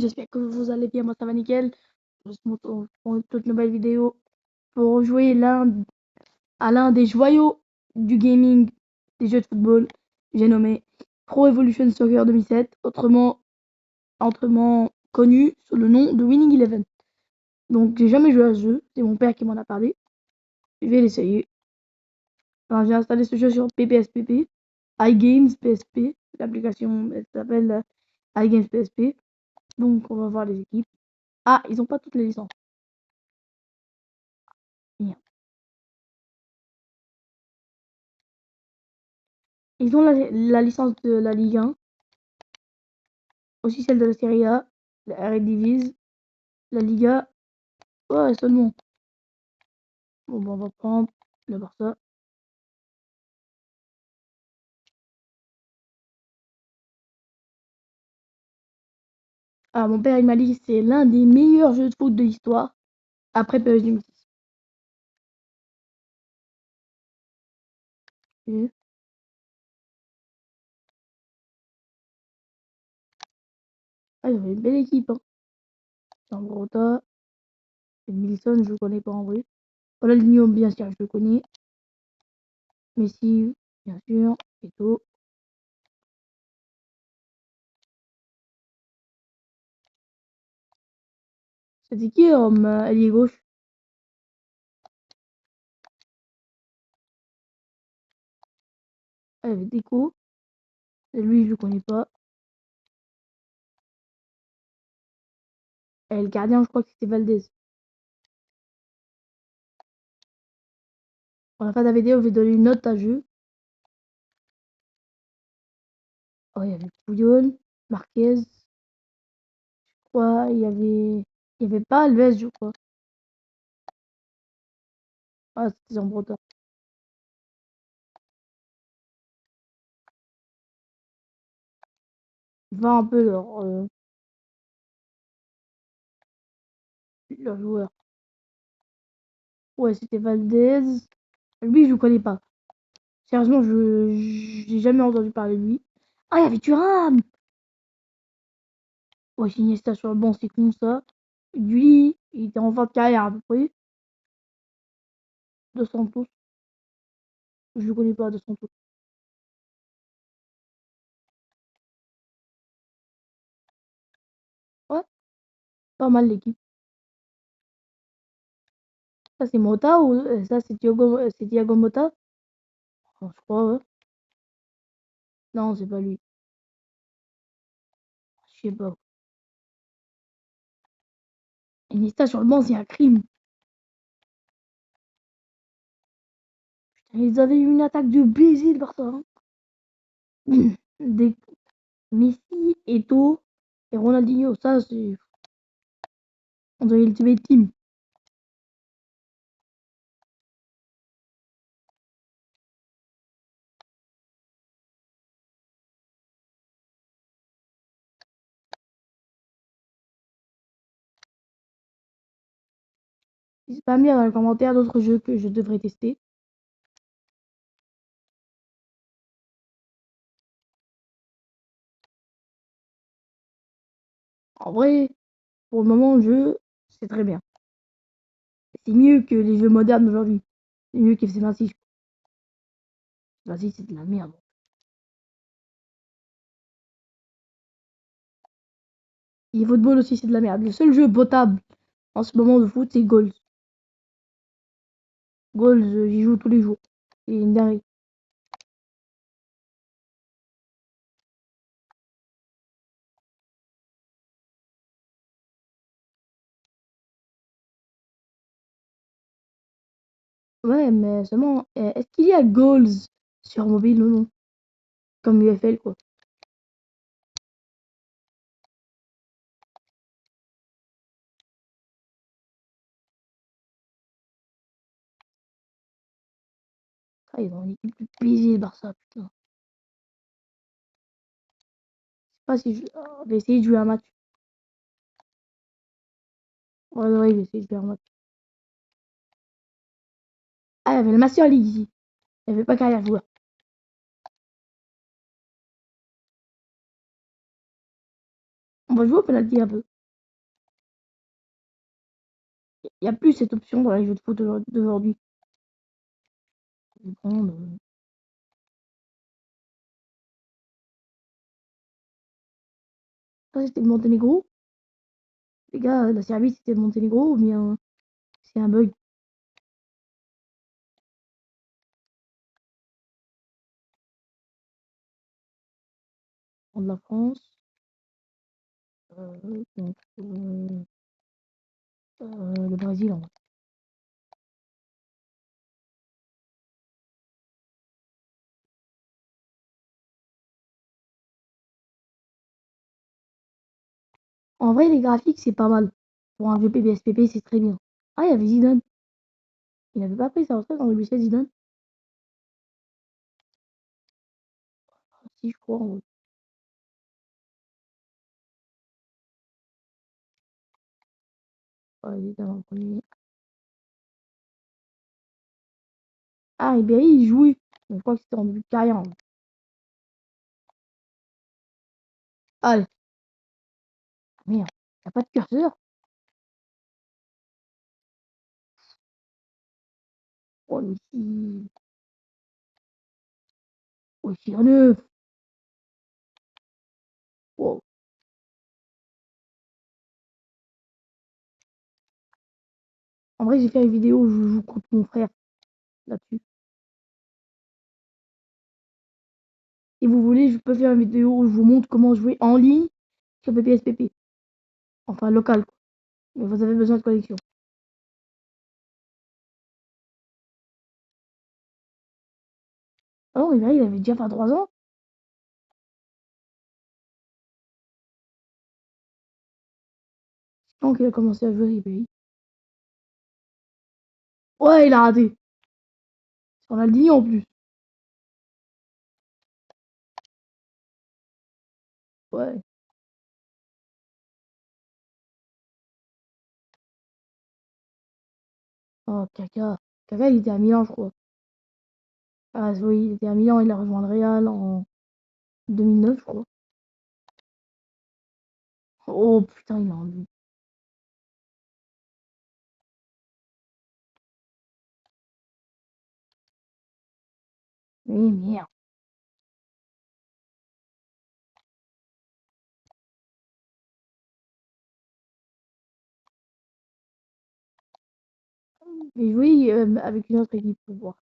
j'espère que vous allez bien, moi ça va nickel. Je se retrouve pour une toute nouvelle vidéo pour jouer à l'un des joyaux du gaming des jeux de football. J'ai nommé Pro Evolution Soccer 2007, autrement connu sous le nom de Winning Eleven. Donc j'ai jamais joué à ce jeu, c'est mon père qui m'en a parlé. Je vais l'essayer. Alors, j'ai installé ce jeu sur PPSPP, iGames PSP, l'application s'appelle iGames PSP. Donc on va voir les équipes. Ah, ils ont pas toutes les licences. Merde. Ils ont la licence de la Ligue 1, aussi celle de la Serie A, la Eredivisie, la Liga. Ouais, seulement. Bon, on va prendre le Barça. Ah, mon père il m'a dit que c'est l'un des meilleurs jeux de foot de l'histoire, après PSG 2006. Et... ah, ils avaient une belle équipe, hein. Zambrotta, Milson, je le connais pas en vrai. Ronaldinho, bien sûr, je le connais. Messi, bien sûr. Eto'o. C'était qui homme allié gauche? Ah, il y avait Deco. Et lui, je le connais pas. Et le gardien, je crois que c'était Valdez. Pour la fin de la vidéo, je vais donner une note à jeu. Oh, il y avait Puyol, Marquez. Je crois, il y avait pas Alves, je crois. Ah, c'était Zambrotta. Il va un peu leur joueur. Ouais, c'était Valdez. Lui, je le connais pas. Sérieusement, j'ai jamais entendu parler de lui. Ah, il y avait Thuram! Ouais, Iniesta sur le banc, c'est con ça. Lui, il était en fin de carrière à peu près. Dos Santos, je le connais pas, Dos Santos. Ouais, pas mal l'équipe. Ça, c'est Mota ou ça, c'est Thiago Motta? Oh, je crois, ouais. Non, c'est pas lui. Je sais pas. Iniesta sur le banc, c'est un crime. Ils avaient eu une attaque de baiser, le Barça, hein. Des Messi, Eto'o et Ronaldinho. Ça, c'est. On dirait Ultimate Team. N'hésitez pas à me dire dans les commentaires d'autres jeux que je devrais tester. En vrai, pour le moment, le jeu, c'est très bien. C'est mieux que les jeux modernes d'aujourd'hui. C'est mieux qu'FC 26. Vas-y, c'est de la merde. Et football aussi, c'est de la merde. Le seul jeu potable en ce moment de foot, c'est Goals. Goals, j'y joue tous les jours. C'est une dinguerie. Ouais, mais seulement, est-ce qu'il y a Goals sur mobile ou non? Comme UFL, quoi. Ah, ils ont une équipe de PSG, le Barça, putain. Je sais pas si je vais essayer de jouer un match. Ouais, ouais, je vais essayer de jouer un match. Ah, il y avait le Master League ici. Il n'y avait pas carrière joueur. On va jouer au penalty un peu. Il n'y a plus cette option dans les jeux de foot d'aujourd'hui. Je vais prendre. Ça, c'était le Monténégro. Les gars, la Serbie, c'était le Monténégro ou bien c'est un bug? Prendre la France. Donc, le Brésil, en vrai. En vrai, les graphiques, c'est pas mal. Pour un jeu PBSPP, c'est très bien. Ah, il y avait Zidane. Il n'avait pas pris sa retraite en 2016, Zidane? Ah, si, je crois. En vrai. Ouais, Zidane en premier. Ah, Ribéry, il jouait. Je crois que c'était en début de carrière. En vrai. Allez, merde. Y a pas de curseur? Oh, mais si. Oh, c'est un neuf. Wow. En vrai, j'ai fait une vidéo où je joue contre mon frère là-dessus. Si vous voulez, je peux faire une vidéo où je vous montre comment jouer en ligne sur PPSPP. Enfin, local, quoi. Mais vous avez besoin de connexion. Oh, Ribéry, il avait déjà 23 ans. C'est quand qu'il a commencé à jouer, Ribéry? Ouais, il a raté. Sur Ronaldinho en plus. Ouais. Oh, Kaka. Kaka, il était à Milan, je crois. Ah, oui, il était à Milan, il a rejoint le Real en 2009, je crois. Oh putain, il a enlevé. Mais merde. J'ai joué avec une autre équipe pour voir.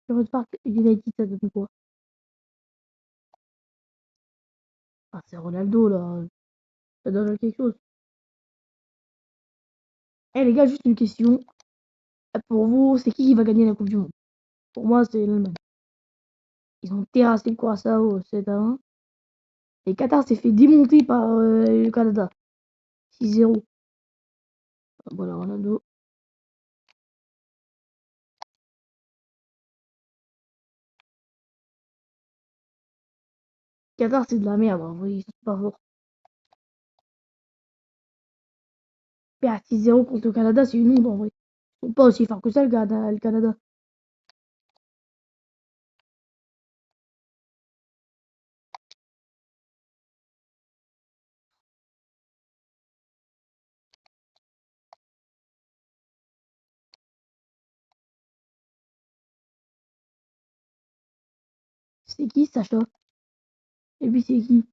Sur Park United, ça donne quoi? Ah, c'est Ronaldo là. Ça donne quelque chose. Eh les gars, juste une question. Pour vous, c'est qui va gagner la Coupe du Monde? Pour moi, c'est l'Allemagne. Ils ont terrassé le Curaçao 7-1. Et Qatar s'est fait démonter par le Canada. 6-0. Voilà, Ronaldo. Qatar, c'est de la merde, en vrai, ils sont pas forts. Perdre 6-0 contre le Canada, c'est une honte, en vrai. Ils sont pas aussi forts que ça, le Canada. C'est qui, Sacha? Et puis, c'est qui?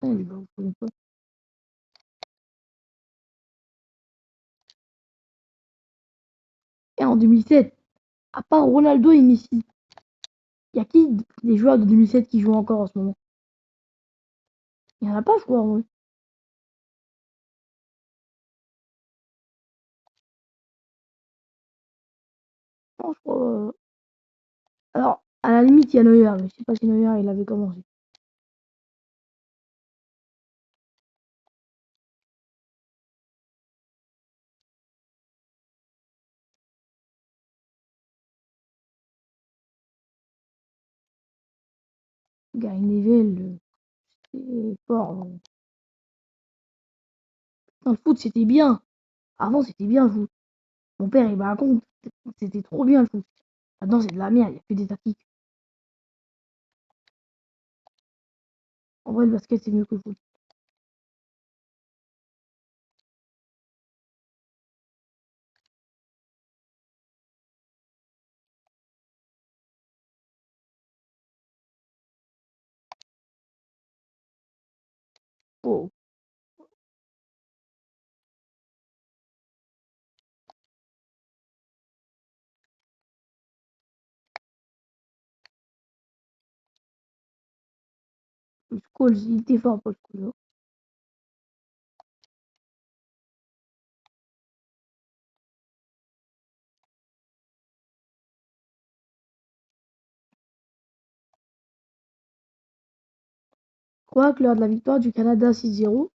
Ah, les gars, vous connaissez pas. Et en 2007, à part Ronaldo et Messi, il y a qui des joueurs de 2007 qui jouent encore en ce moment? Il y en a pas, je crois, en vrai. Non, je crois. Alors, à la limite, il y a Neuer, mais je sais pas si Neuer, il avait commencé. Gary Neville, c'est fort. Dans le foot, c'était bien. Avant, c'était bien le foot. Mon père, il me raconte, c'était trop bien le foot. Maintenant, c'est de la merde, il n'y a que des tactiques. En vrai, le basket, c'est mieux que le foot. Le Scholes, il était fort, Paul Scholes. Je crois que lors de la victoire du Canada 6-0,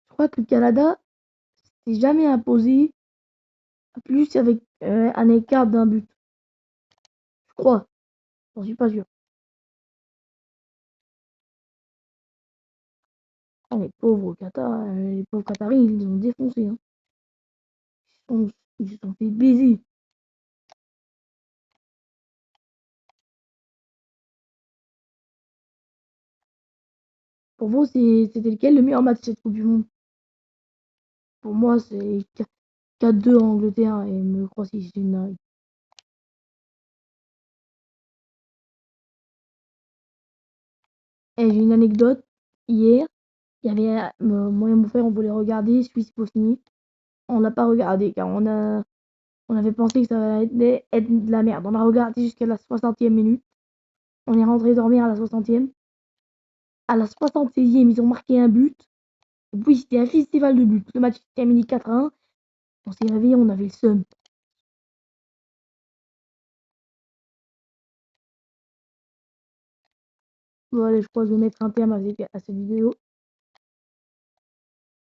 je crois que le Canada s'est jamais imposé à plus avec un écart d'un but. Je crois, j'en suis pas sûr. Ah, les pauvres Qatar, les pauvres Qataris, ils les ont défoncés. Hein. Ils se sont fait baiser. Pour vous, c'était lequel le meilleur match de cette Coupe du Monde? Pour moi, c'est 4-2 en Angleterre et me crois si c'est une dinguerie. Et j'ai une anecdote. Hier, il y avait moi et mon frère, on voulait regarder Suisse-Bosnie. On l'a pas regardé car on avait pensé que ça allait être de la merde. On a regardé jusqu'à la 60e minute. On est rentré dormir à la 60e. À la 76e, ils ont marqué un but. Et puis c'était un festival de buts. Le match s'est terminé 4-1. On s'est réveillé, on avait le seum. Bon, allez, je crois que je vais mettre un terme à cette vidéo.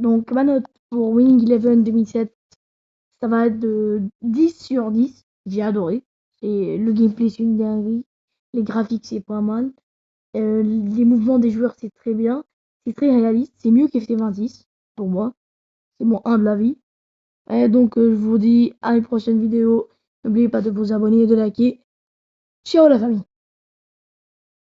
Donc, ma note pour Winning Eleven 2007, ça va être de 10 sur 10. J'ai adoré. Et le gameplay, c'est une dinguerie. Les graphiques, c'est pas mal. Les mouvements des joueurs, c'est très bien. C'est très réaliste. C'est mieux qu'FT26, pour moi. C'est mon humble avis. Et donc, je vous dis à une prochaine vidéo. N'oubliez pas de vous abonner et de liker. Ciao la famille!